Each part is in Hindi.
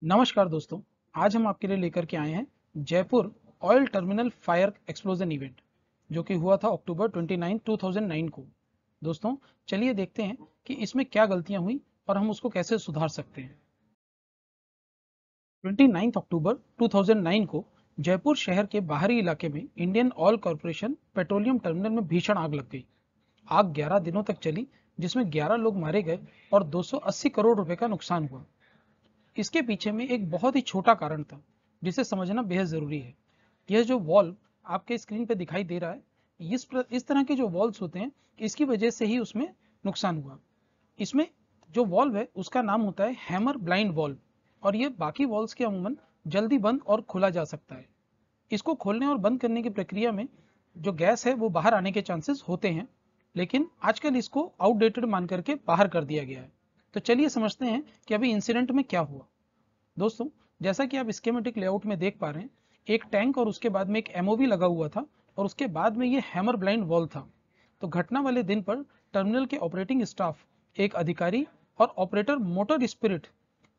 नमस्कार दोस्तों। आज हम आपके लिए लेकर के आए हैं Jaipur oil terminal fire explosion event जो कि हुआ था अक्टूबर 29 2009 को। दोस्तों, चलिए देखते हैं कि इसमें क्या गलतियां हुई और हम उसको कैसे सुधार सकते हैं। 29 अक्टूबर 2009 को जयपुर शहर के बाहरी इलाके में Indian oil corporation petroleum terminal में भीषण आग लग गई। आग 11 दिनों तक चली, जिसमें 11 लोग मारे गए और 280 करोड़ रुपए का नुकसान हुआ। इसके पीछे में एक बहुत ही छोटा कारण था जिसे समझना बेहद जरूरी है। यह जो वॉल्व आपके स्क्रीन पे दिखाई दे रहा है, इस तरह के जो वॉल्व्स होते हैं, इसकी वजह से ही उसमें नुकसान हुआ। इसमें जो वॉल्व है उसका नाम होता है हैमर ब्लाइंड वॉल्व, और ये बाकी वॉल्व्स के अमूमन जल्दी बंद और खुला जा सकता है। इसको खोलने और बंद करने की प्रक्रिया में जो गैस है वो बाहर आने के चांसेस होते हैं, लेकिन आजकल इसको आउटडेटेड मान करके बाहर कर दिया गया है। तो चलिए समझते हैं कि अभी इंसिडेंट में क्या हुआ। दोस्तों, जैसा कि आप स्कीमेटिक लेआउट में देख पा रहे हैं, एक टैंक और उसके बाद में एक एमओवी लगा हुआ था और उसके बाद में ये हैमर ब्लाइंड वॉल था। तो घटना वाले दिन पर टर्मिनल के ऑपरेटिंग स्टाफ, एक अधिकारी और ऑपरेटर मोटर स्पिरिट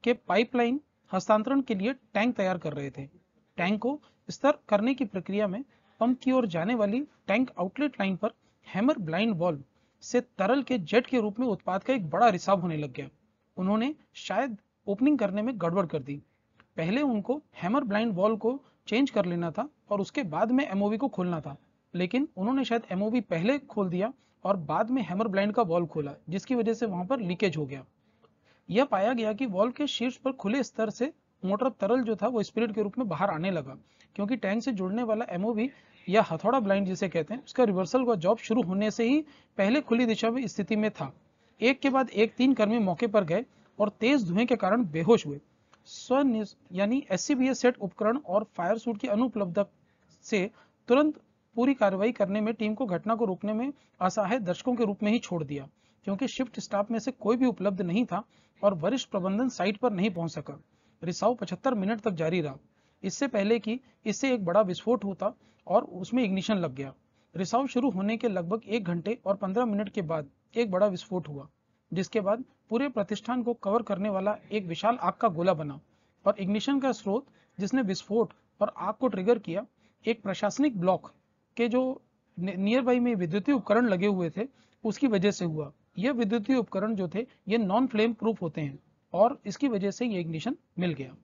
के पाइपलाइन हस्तांतरण के लिए टैंक तैयार कर रहे थे। टैंक को स्तर करने की प्रक्रिया में पंप की ओर जाने वाली टैंक आउटलेट लाइन पर हैमर ब्लाइंड वॉल्व से तरल के जेट के रूप में उत्पाद का एक बड़ा रिसाव होने लग गया। उन्होंने शायद ओपनिंग करने में गड़बड़ कर दी। पहले उनको हैमर ब्लाइंड वॉल को चेंज कर लेना था और उसके बाद में एमओवी को खोलना था, लेकिन उन्होंने शायद एमओवी पहले खोल दिया और बाद में हैमर ब्लाइंड का वॉल खोला, जिसकी वजह से वहां पर लीकेज हो गया। यह पाया गया कि वॉल्व के शीर्ष पर खुले स्तर से मोटर तरल जो था वो स्पिरिट के रूप में बाहर आने लगा, क्योंकि टैंक से जुड़ने वाला एमओवी या हथौड़ा ब्लाइंड जिसे कहते हैं, उसका रिवर्सल का जॉब शुरू होने से ही पहले खुली दिशा में स्थिति में था। एक के बाद एक 3 कर्मी मौके पर गए और तेज धुएं के कारण बेहोश हुए। स्व यानी एससीबीएस सेट उपकरण और फायर सूट की अनुपलब्धता से तुरंत पूरी कार्रवाई करने में टीम को घटना को रोकने में असहाय दर्शकों के रूप में ही छोड़ दिया, क्योंकि शिफ्ट स्टाफ में से कोई भी उपलब्ध नहीं था और वरिष्ठ प्रबंधन साइट पर नहीं पहुंच सका। रिसाव 75 मिनट तक जारी रहा, इससे पहले कि इससे एक बड़ा विस्फोट होता और उसमें इग्निशन लग गया। रिसाव शुरू होने के लगभग 1 घंटे और 15 मिनट के बाद एक बड़ा विस्फोट हुआ, जिसके बाद पूरे प्रतिष्ठान को कवर करने वाला एक विशाल आग का गोला बना और इग्निशन का स्रोत जिसने विस्फोट और आग को ट्रिगर किया, एक प्रशासनिक ब्लॉक के जो नियर बाई में विद्युतीय उपकरण लगे हुए थे उसकी वजह से हुआ। यह विद्युतीय उपकरण जो थे ये नॉन फ्लेम प्रूफ होते हैं और इसकी वजह से ये इग्निशन मिल गया।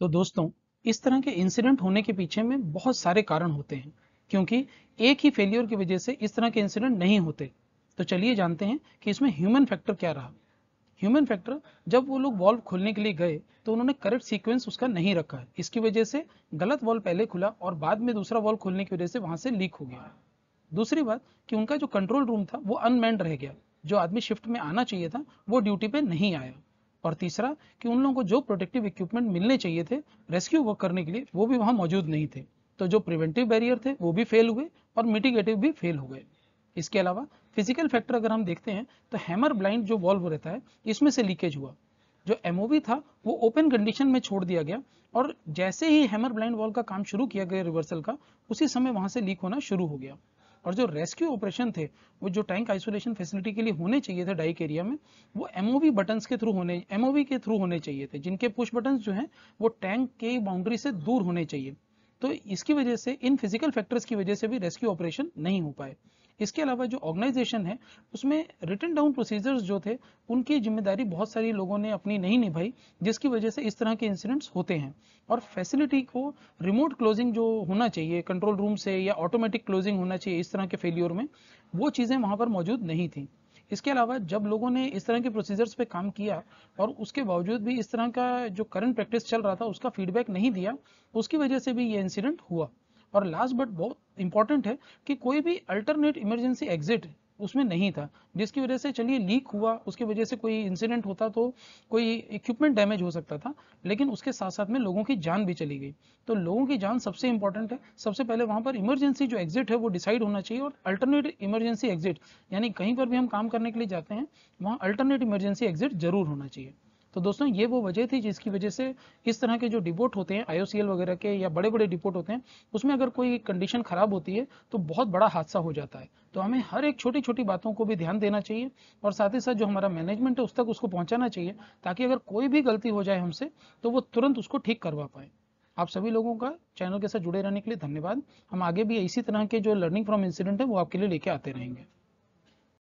तो दोस्तों, इस तरह के इंसिडेंट होने के पीछे में बहुत सारे कारण होते हैं, क्योंकि एक ही फेलियर की वजह से इस तरह के इंसिडेंट नहीं होते। तो चलिए जानते हैं कि इसमें ह्यूमन फैक्टर क्या रहा। ह्यूमन फैक्टर, जब वो लोग वॉल्व खोलने के लिए गए तो उन्होंने करेक्ट सीक्वेंस उसका नहीं रखा है। इसकी वजह से गलत वॉल्व पहले खुला और बाद में दूसरा वॉल्व खोलने की वजह से वहां से लीक हो गया। दूसरी बात कि उनका जो कंट्रोल रूम था वो अनमैन्ड रह गया, जो आदमी शिफ्ट में आना चाहिए था वो ड्यूटी पे नहीं आया। और तीसरा कि उन लोगों को जो प्रोटेक्टिव इक्विपमेंट मिलने चाहिए थे रेस्क्यू वर्क करने के लिए वो भी वहां मौजूद नहीं थे। तो जो प्रिवेंटिव बैरियर थे वो भी फेल हुए और मिटिगेटिव भी फेल हो गए। इसके अलावा फिजिकल फैक्टर अगर हम देखते हैं तो हैमर ब्लाइंड जो वॉल्व रहता है इसमें से लीकेज हुआ। जो एमओवी था वो ओपन कंडीशन में छोड़ दिया गया और जैसे ही हैमर ब्लाइंड वॉल्व का काम शुरू किया गया रिवर्सल का, उसी समय वहां से लीक होना शुरू हो गया। और जो रेस्क्यू ऑपरेशन थे वो जो टैंक आइसोलेशन फैसिलिटी के लिए होने चाहिए थे डाइक एरिया में, वो एमओवी बटन्स के थ्रू होने चाहिए थे, जिनके पुश बटन्स जो हैं वो टैंक के बाउंड्री से दूर होने चाहिए। तो इसकी वजह से, इन फिजिकल फैक्टर्स की वजह से भी रेस्क्यू ऑपरेशन नहीं हो पाए। इसके अलावा जो ऑर्गेनाइजेशन है उसमें रिटन डाउन प्रोसीजर्स जो थे उनकी जिम्मेदारी बहुत सारी लोगों ने अपनी नहीं निभाई, जिसकी वजह से इस तरह के इंसिडेंट्स होते हैं। और फैसिलिटी को रिमोट क्लोजिंग जो होना चाहिए कंट्रोल रूम से या ऑटोमेटिक क्लोजिंग होना चाहिए इस तरह के फेलियर में, वो चीज़ें वहां पर मौजूद नहीं थी। इसके अलावा जब लोगों ने इस तरह के प्रोसीजर्स पे काम किया और उसके बावजूद भी इस तरह का जो करंट प्रैक्टिस चल रहा था उसका फीडबैक नहीं दिया, उसकी वजह से भी ये इंसिडेंट हुआ। और लास्ट बट बहुत इंपॉर्टेंट है कि कोई भी अल्टरनेट इमरजेंसी एग्जिट उसमें नहीं था, जिसकी वजह से चलिए लीक हुआ, उसकी वजह से कोई इंसिडेंट होता तो कोई इक्विपमेंट डैमेज हो सकता था, लेकिन उसके साथ साथ में लोगों की जान भी चली गई। तो लोगों की जान सबसे इंपॉर्टेंट है। सबसे पहले वहां पर इमरजेंसी जो एग्जिट है वो डिसाइड होना चाहिए और अल्टरनेट इमरजेंसी एग्जिट, यानी कहीं पर भी हम काम करने के लिए जाते हैं वहां अल्टरनेट इमरजेंसी एग्जिट जरूर होना चाहिए। तो दोस्तों ये वो वजह थी जिसकी वजह से इस तरह के जो डिपोट होते हैं IOCL वगैरह के या बड़े बड़े डिपोट होते हैं, उसमें अगर कोई कंडीशन खराब होती है तो बहुत बड़ा हादसा हो जाता है। तो हमें हर एक छोटी छोटी बातों को भी ध्यान देना चाहिए और साथ ही साथ जो हमारा मैनेजमेंट है उस तक उसको पहुंचाना चाहिए, ताकि अगर कोई भी गलती हो जाए हमसे तो वो तुरंत उसको ठीक करवा पाए। आप सभी लोगों का चैनल के साथ जुड़े रहने के लिए धन्यवाद। हम आगे भी इसी तरह के जो लर्निंग फ्रॉम इंसिडेंट है वो आपके लिए लेके आते रहेंगे।